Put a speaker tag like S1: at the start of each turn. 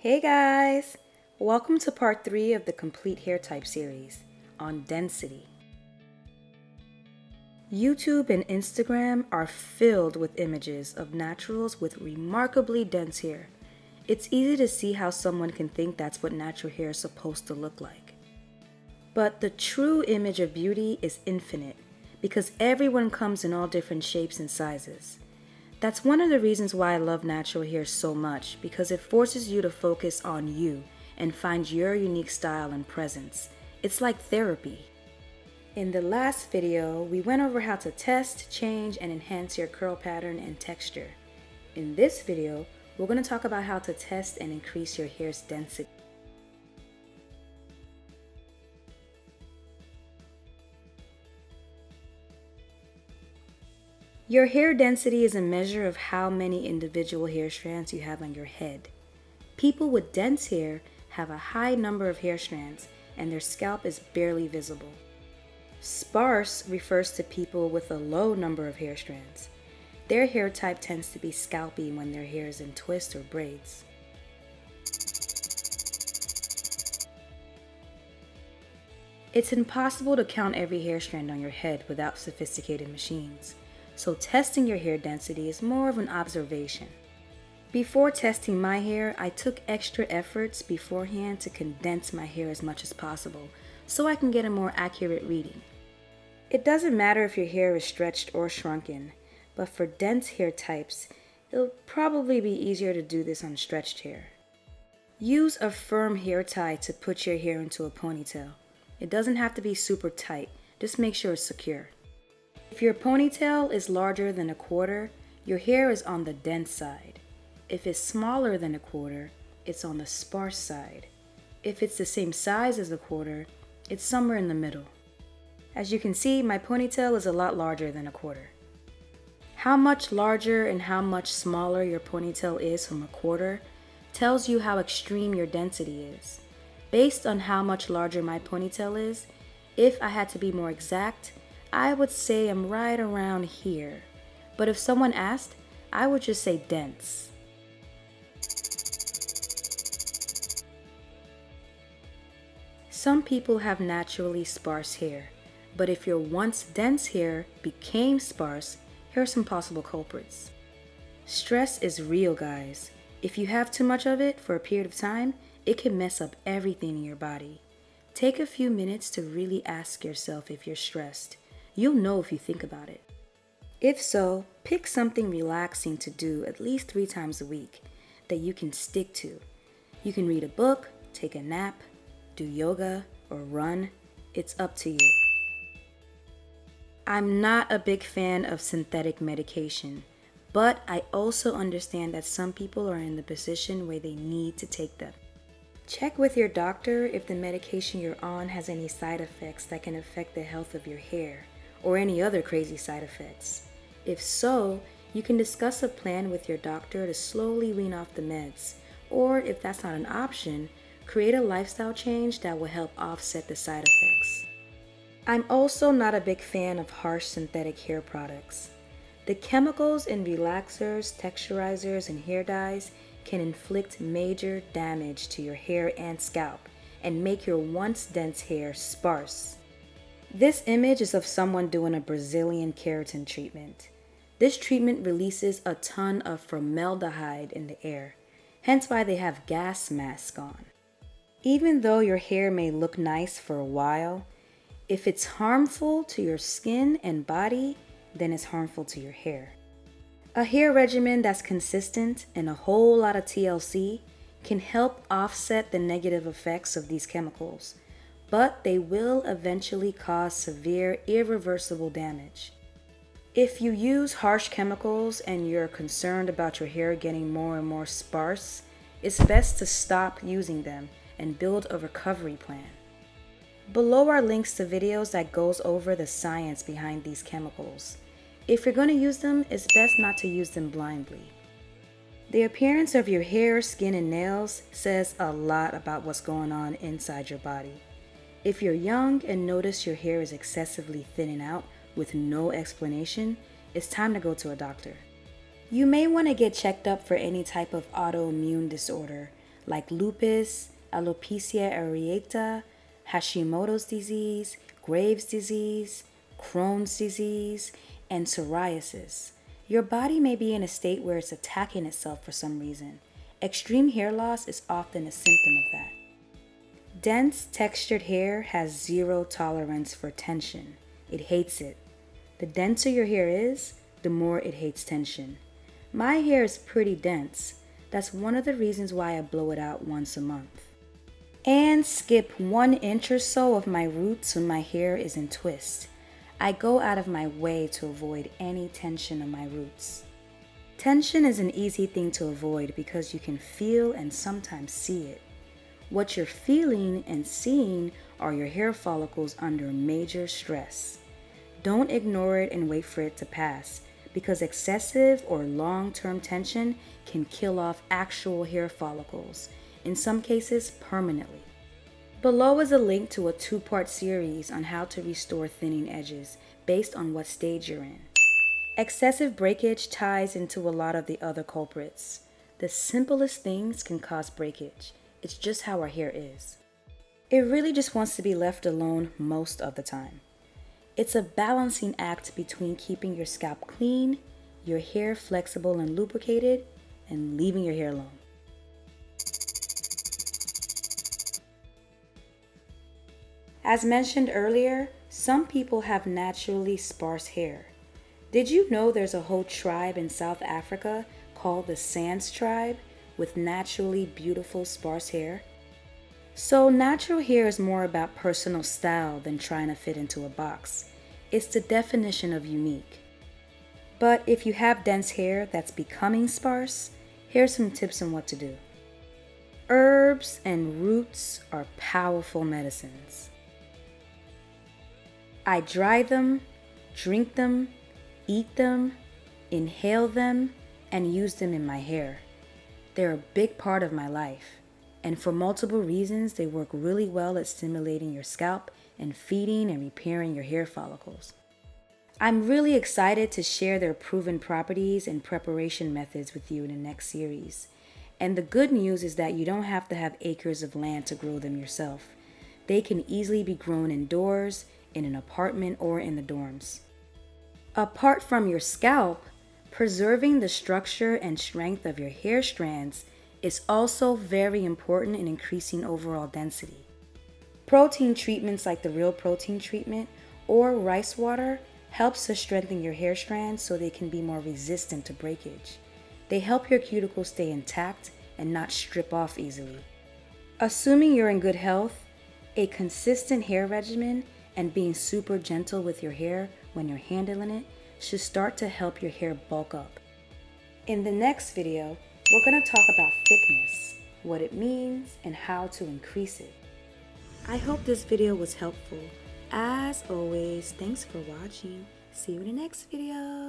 S1: Hey guys! Welcome to part 3 of the Complete Hair Type series on density. YouTube and Instagram are filled with images of naturals with remarkably dense hair. It's easy to see how someone can think that's what natural hair is supposed to look like. But the true image of beauty is infinite because everyone comes in all different shapes and sizes. That's one of the reasons why I love natural hair so much, because it forces you to focus on you and find your unique style and presence. It's like therapy. In the last video, we went over how to test, change, and enhance your curl pattern and texture. In this video, we're going to talk about how to test and increase your hair's density. Your hair density is a measure of how many individual hair strands you have on your head. People with dense hair have a high number of hair strands and their scalp is barely visible. Sparse refers to people with a low number of hair strands. Their hair type tends to be scalpy when their hair is in twists or braids. It's impossible to count every hair strand on your head without sophisticated machines. So testing your hair density is more of an observation. Before testing my hair, I took extra efforts beforehand to condense my hair as much as possible so I can get a more accurate reading. It doesn't matter if your hair is stretched or shrunken, but for dense hair types, it'll probably be easier to do this on stretched hair. Use a firm hair tie to put your hair into a ponytail. It doesn't have to be super tight, just make sure it's secure. If your ponytail is larger than a quarter, your hair is on the dense side. If it's smaller than a quarter, it's on the sparse side. If it's the same size as a quarter, it's somewhere in the middle. As you can see, my ponytail is a lot larger than a quarter. How much larger and how much smaller your ponytail is from a quarter tells you how extreme your density is. Based on how much larger my ponytail is, if I had to be more exact, I would say I'm right around here, but if someone asked, I would just say dense. Some people have naturally sparse hair, but if your once dense hair became sparse, here are some possible culprits. Stress is real, guys. If you have too much of it for a period of time, it can mess up everything in your body. Take a few minutes to really ask yourself if you're stressed. You'll know if you think about it. If so, pick something relaxing to do at least 3 times a week that you can stick to. You can read a book, take a nap, do yoga, or run. It's up to you. I'm not a big fan of synthetic medication, but I also understand that some people are in the position where they need to take them. Check with your doctor if the medication you're on has any side effects that can affect the health of your hair, or any other crazy side effects. If so, you can discuss a plan with your doctor to slowly wean off the meds, or if that's not an option, create a lifestyle change that will help offset the side effects. I'm also not a big fan of harsh synthetic hair products. The chemicals in relaxers, texturizers, and hair dyes can inflict major damage to your hair and scalp and make your once dense hair sparse. This image is of someone doing a Brazilian keratin treatment. This treatment releases a ton of formaldehyde in the air, hence why they have gas masks on. Even though your hair may look nice for a while, if it's harmful to your skin and body, then it's harmful to your hair. A hair regimen that's consistent and a whole lot of TLC can help offset the negative effects of these chemicals, but they will eventually cause severe, irreversible damage. If you use harsh chemicals and you're concerned about your hair getting more and more sparse, it's best to stop using them and build a recovery plan. Below are links to videos that goes over the science behind these chemicals. If you're going to use them, it's best not to use them blindly. The appearance of your hair, skin, and nails says a lot about what's going on inside your body. If you're young and notice your hair is excessively thinning out with no explanation, it's time to go to a doctor. You may want to get checked up for any type of autoimmune disorder like lupus, alopecia areata, Hashimoto's disease, Graves' disease, Crohn's disease, and psoriasis. Your body may be in a state where it's attacking itself for some reason. Extreme hair loss is often a symptom of that. Dense, textured hair has zero tolerance for tension. It hates it. The denser your hair is, the more it hates tension. My hair is pretty dense. That's one of the reasons why I blow it out once a month. And skip 1 inch or so of my roots when my hair is in twist. I go out of my way to avoid any tension on my roots. Tension is an easy thing to avoid because you can feel and sometimes see it. What you're feeling and seeing are your hair follicles under major stress. Don't ignore it and wait for it to pass, because excessive or long-term tension can kill off actual hair follicles, in some cases permanently. Below is a link to a 2-part series on how to restore thinning edges based on what stage you're in. Excessive breakage ties into a lot of the other culprits. The simplest things can cause breakage. It's just how our hair is. It really just wants to be left alone most of the time. It's a balancing act between keeping your scalp clean, your hair flexible and lubricated, and leaving your hair alone. As mentioned earlier, some people have naturally sparse hair. Did you know there's a whole tribe in South Africa called the Sans tribe with naturally beautiful sparse hair? So natural hair is more about personal style than trying to fit into a box. It's the definition of unique. But if you have dense hair that's becoming sparse, here's some tips on what to do. Herbs and roots are powerful medicines. I dry them, drink them, eat them, inhale them, and use them in my hair. They're a big part of my life, and for multiple reasons, they work really well at stimulating your scalp and feeding and repairing your hair follicles. I'm really excited to share their proven properties and preparation methods with you in the next series. And the good news is that you don't have to have acres of land to grow them yourself. They can easily be grown indoors, in an apartment, or in the dorms. Apart from your scalp, preserving the structure and strength of your hair strands is also very important in increasing overall density. Protein treatments like the Real Protein treatment or rice water helps to strengthen your hair strands so they can be more resistant to breakage. They help your cuticles stay intact and not strip off easily. Assuming you're in good health, a consistent hair regimen and being super gentle with your hair when you're handling it should start to help your hair bulk up. In the next video, we're going to talk about thickness, what it means, and how to increase it. I hope this video was helpful. As always, thanks for watching. See you in the next video.